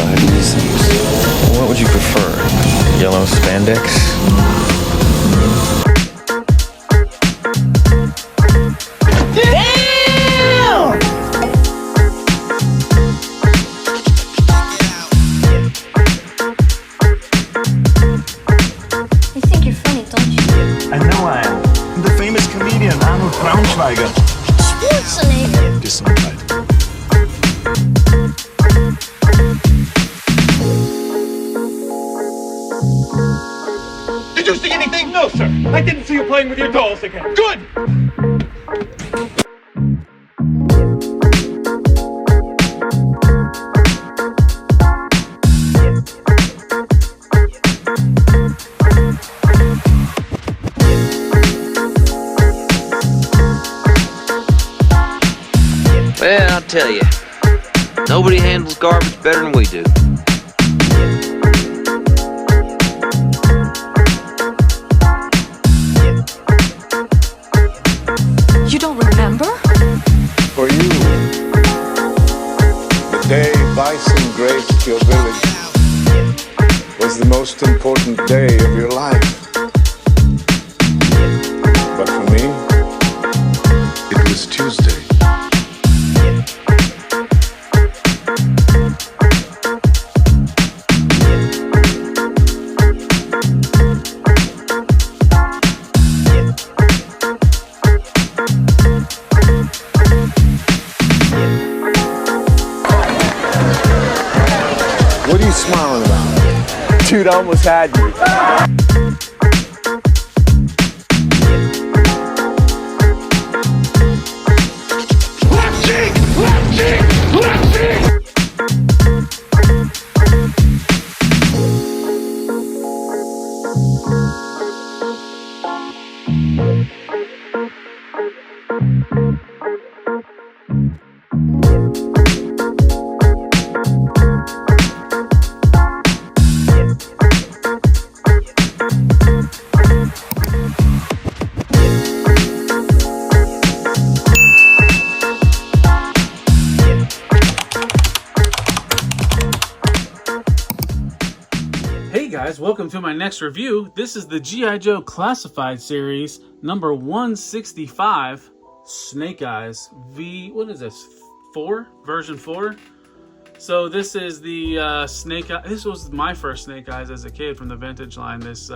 ahead and use them. What would you prefer? Yellow spandex? Did you see anything? No, sir. I didn't see you playing with your dolls again. Good! Well, I'll tell you, nobody handles garbage better than we do. You don't remember? For you, the day bison graced your village was the most important day of your life. But for me, it was Tuesday. What are you smiling about? Dude, I almost had you. Left cheek! Left cheek! Left cheek! Hey guys, welcome to my next review. This is the G.I. Joe Classified Series, number 165, Snake Eyes what is this, 4? Version 4? So this is the Snake Eyes. This was my first Snake Eyes as a kid from the vintage line. This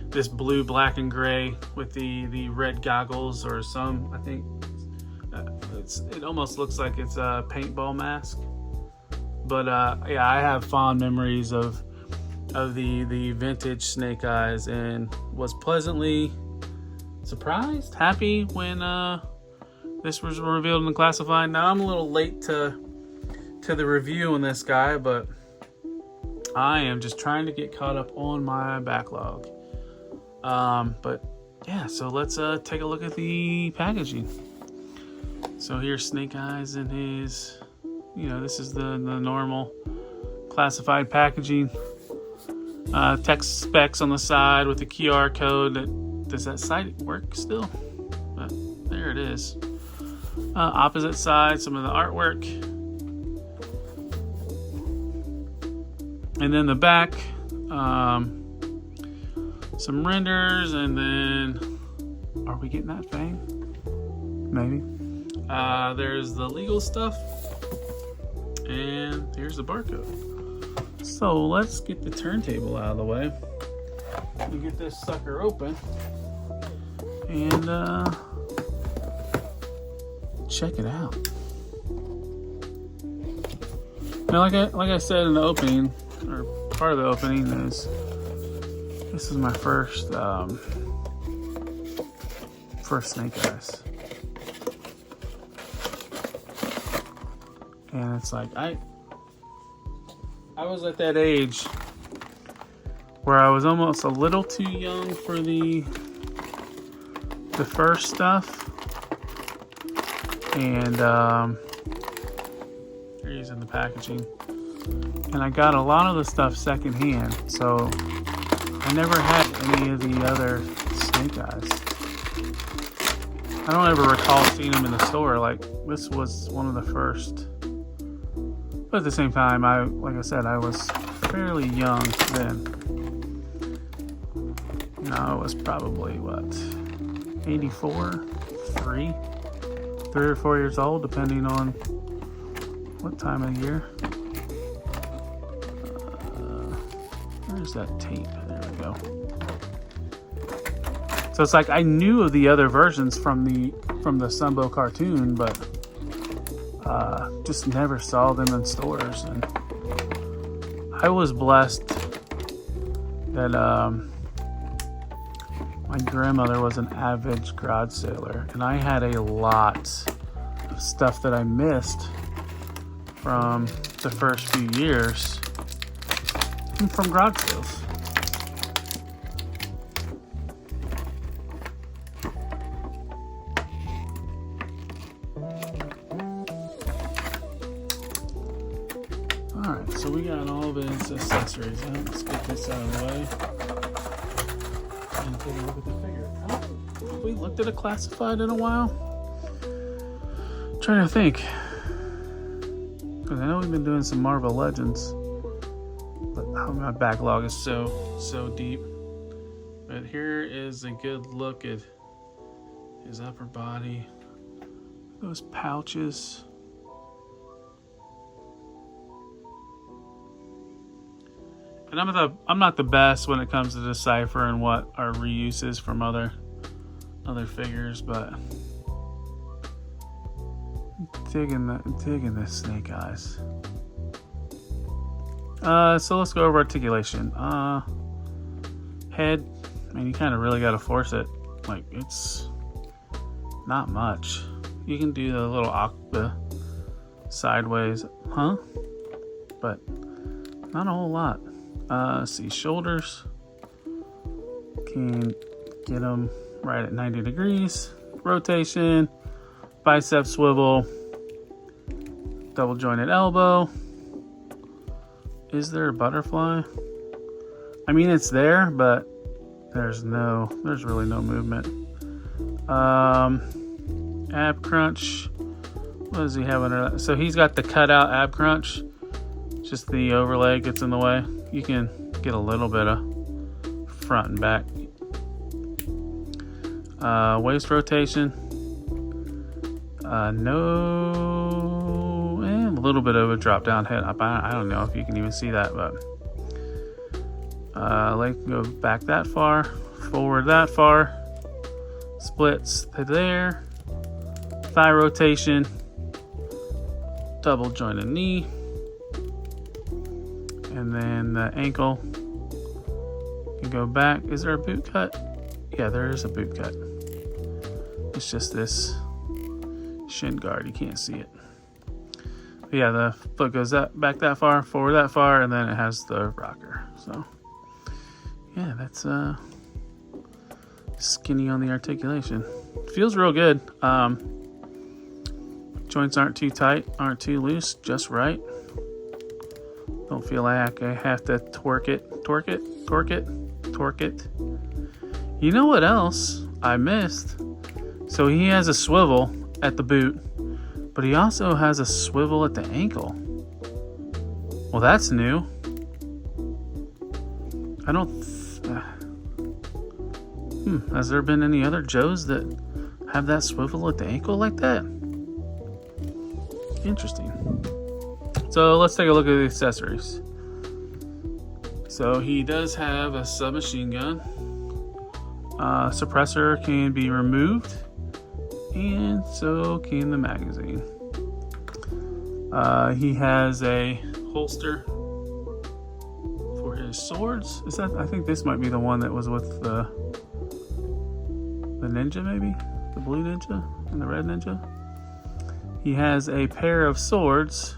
this blue, black, and gray with the red goggles, or some, I think, it almost looks like it's a paintball mask. But yeah, I have fond memories of the vintage Snake Eyes, and was pleasantly surprised, happy when this was revealed in the classified. Now I'm a little late to the review on this guy, but I am just trying to get caught up on my backlog. But yeah, so let's take a look at the packaging. So here's Snake Eyes in his, this is the normal classified packaging. Text specs on the side with the QR code. Does that site work still? But there it is. Opposite side, some of the artwork. And then the back, some renders, and then, are we getting that Fang? Maybe. There's the legal stuff, and here's the barcode. So let's get the turntable out of the way and get this sucker open and check it out. Now, like I said in the opening, or part of the opening, is this is my first Snake Eyes, and it's like I was at that age where I was almost a little too young for the first stuff, and here he's in the packaging, and I got a lot of the stuff secondhand, so I never had any of the other Snake Eyes. I don't ever recall seeing them in the store. Like, this was one of the first But at the same time, like I said, I was fairly young then. You know, I was probably, what, 84? 3 or 4 years old, depending on what time of year. Where's that tape? There we go. So it's like I knew of the other versions from the Sunbow cartoon, but just never saw them in stores. And I was blessed that my grandmother was an avid garage sailor, and I had a lot of stuff that I missed from the first few years from garage sales. Alright, so we got all of his accessories. Let's get this out of the way and take a look at the figure. Have we looked at a classified in a while? I'm trying to think. Because I know we've been doing some Marvel Legends. But my backlog is so deep. But here is a good look at his upper body. Those pouches. And I'm not the best when it comes to deciphering what are reuses from other figures, but digging this snake eyes. So let's go over articulation. Head, man, you kind of really got to force it. Like, it's not much. You can do the little octa sideways, but not a whole lot. See, shoulders, can get them right at 90 degrees. Rotation, bicep swivel, double jointed elbow. Is there a butterfly? I mean, it's there, but there's really no movement. Ab crunch. What does he have under that? So he's got the cutout ab crunch. Just the overlay gets in the way. You can get a little bit of front and back. Waist rotation. No, and a little bit of a drop down head. I don't know if you can even see that, but leg can go back that far, forward that far, splits to there, thigh rotation, double jointed knee, and then the ankle can go back. Is there a boot cut? Yeah, there is a boot cut. It's just this shin guard. You can't see it. But yeah, the foot goes back that far, forward that far, and then it has the rocker. So yeah, that's skinny on the articulation. Feels real good. Joints aren't too tight, aren't too loose, just right. Don't feel like I have to torque it. You know what else I missed? So he has a swivel at the boot, but he also has a swivel at the ankle. Well, that's new. I don't... Has there been any other Joes that have that swivel at the ankle like that? Interesting. So let's take a look at the accessories. So he does have a submachine gun. Suppressor can be removed, and so can the magazine. He has a holster for his swords. Is that? I think this might be the one that was with the ninja, maybe the blue ninja and the red ninja. He has a pair of swords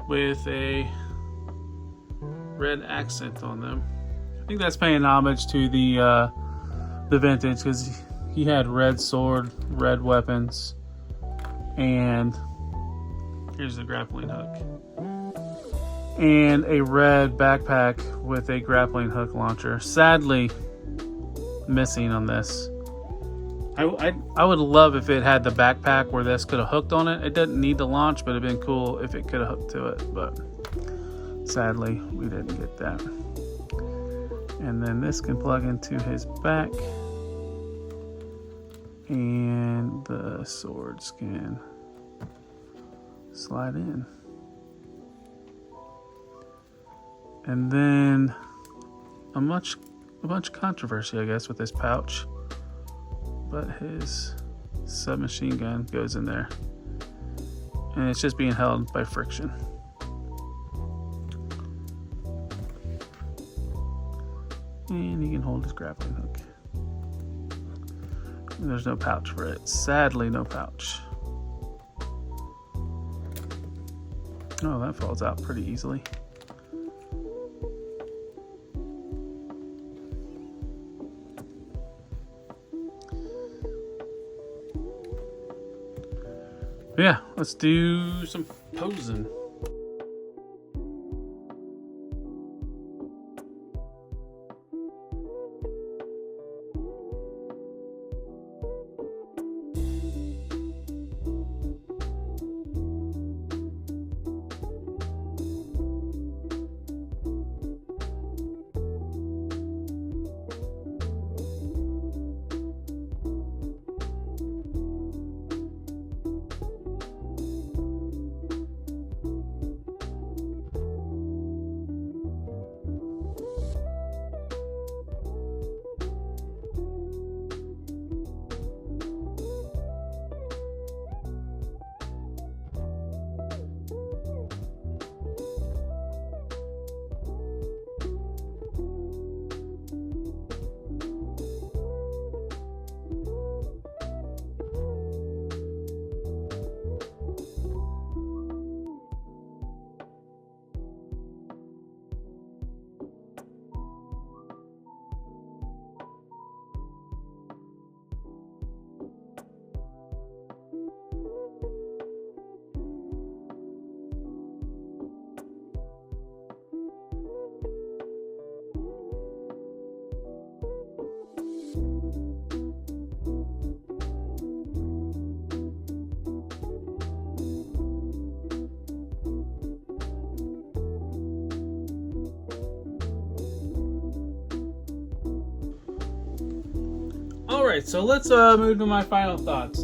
with a red accent on them. I think that's paying homage to the vintage, because he had red sword, red weapons, and here's the grappling hook, and a red backpack with a grappling hook launcher. Sadly missing on this. I would love if it had the backpack where this could have hooked on it. It didn't need to launch, but it'd been cool if it could have hooked to it. But sadly, we didn't get that. And then this can plug into his back. And the swords can slide in. And then a bunch of controversy, I guess, with this pouch. But his submachine gun goes in there. And it's just being held by friction. And he can hold his grappling hook. And there's no pouch for it. Sadly, no pouch. Oh, that falls out pretty easily. Yeah, let's do some posing. Alright, so let's move to my final thoughts.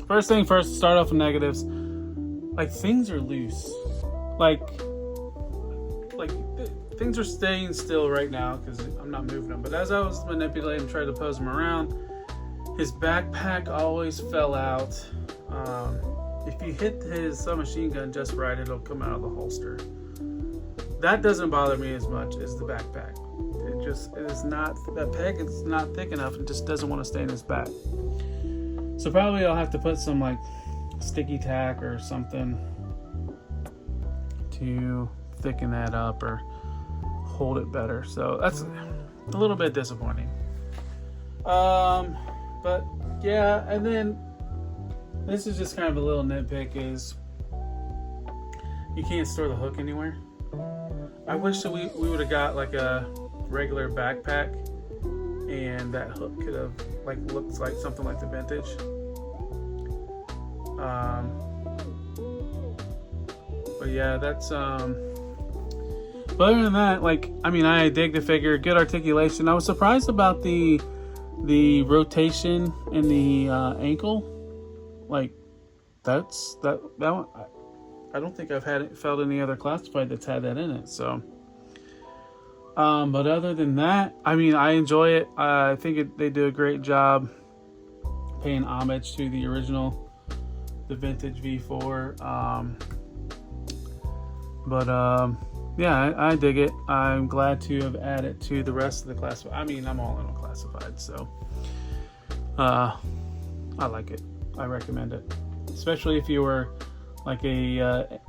First thing first, start off with negatives. Like, things are loose. Like things are staying still right now because I'm not moving them. But as I was manipulating, trying to pose them around, his backpack always fell out. If you hit his submachine gun just right, it'll come out of the holster. That doesn't bother me as much as the backpack. It is not, that peg is not thick enough and just doesn't want to stay in his back. So probably I'll have to put some like sticky tack or something to thicken that up or hold it better. So that's a little bit disappointing. But yeah, and then this is just kind of a little nitpick is you can't store the hook anywhere. I wish that we would have got like a regular backpack and that hook could have like looked like something like the vintage. But yeah, that's but other than that, like, I mean, I dig the figure, good articulation. I was surprised about the rotation in the ankle. Like, that one, I don't think I've felt any other classified that's had that in it. So, but other than that, I mean, I enjoy it. I think they do a great job paying homage to the original, the vintage V4. Yeah, I dig it. I'm glad to have added to the rest of the classified. I mean, I'm all in on classified, so I like it. I recommend it, especially if you were like a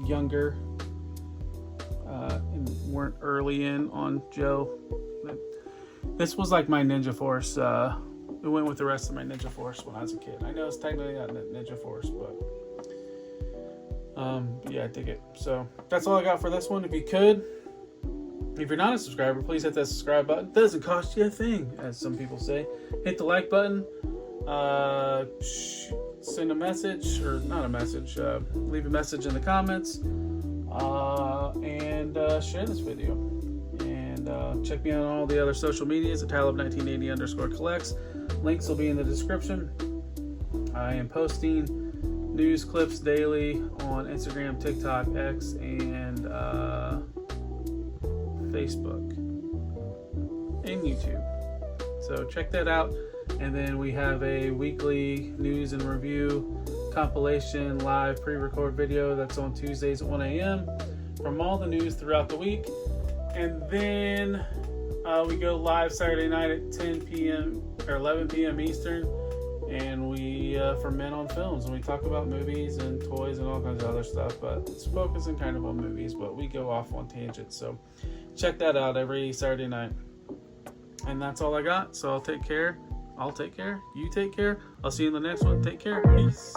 younger and weren't early in on Joe. This was like my Ninja Force. It went with the rest of my Ninja Force when I was a kid. I know it's technically not Ninja Force, but yeah, I dig it. So that's all I got for this one. If you could, If you're not a subscriber, please hit that subscribe button. It doesn't cost you a thing, as some people say. Hit the like button. Send a message, or not a message. Leave a message in the comments. And share this video. And check me out on all the other social medias at Talib1980_collects. Links will be in the description. I am posting news clips daily on Instagram, TikTok, X, and Facebook and YouTube. So check that out. And then we have a weekly news and review compilation live pre-record video that's on Tuesdays at 1 a.m. from all the news throughout the week. And then we go live Saturday night at 10 p.m. or 11 p.m. Eastern. And we, for Men on Films, and we talk about movies and toys and all kinds of other stuff, but it's focusing kind of on movies, but we go off on tangents. So check that out every Saturday night. And that's all I got. So I'll take care. You take care. I'll see you in the next one. Take care. Peace.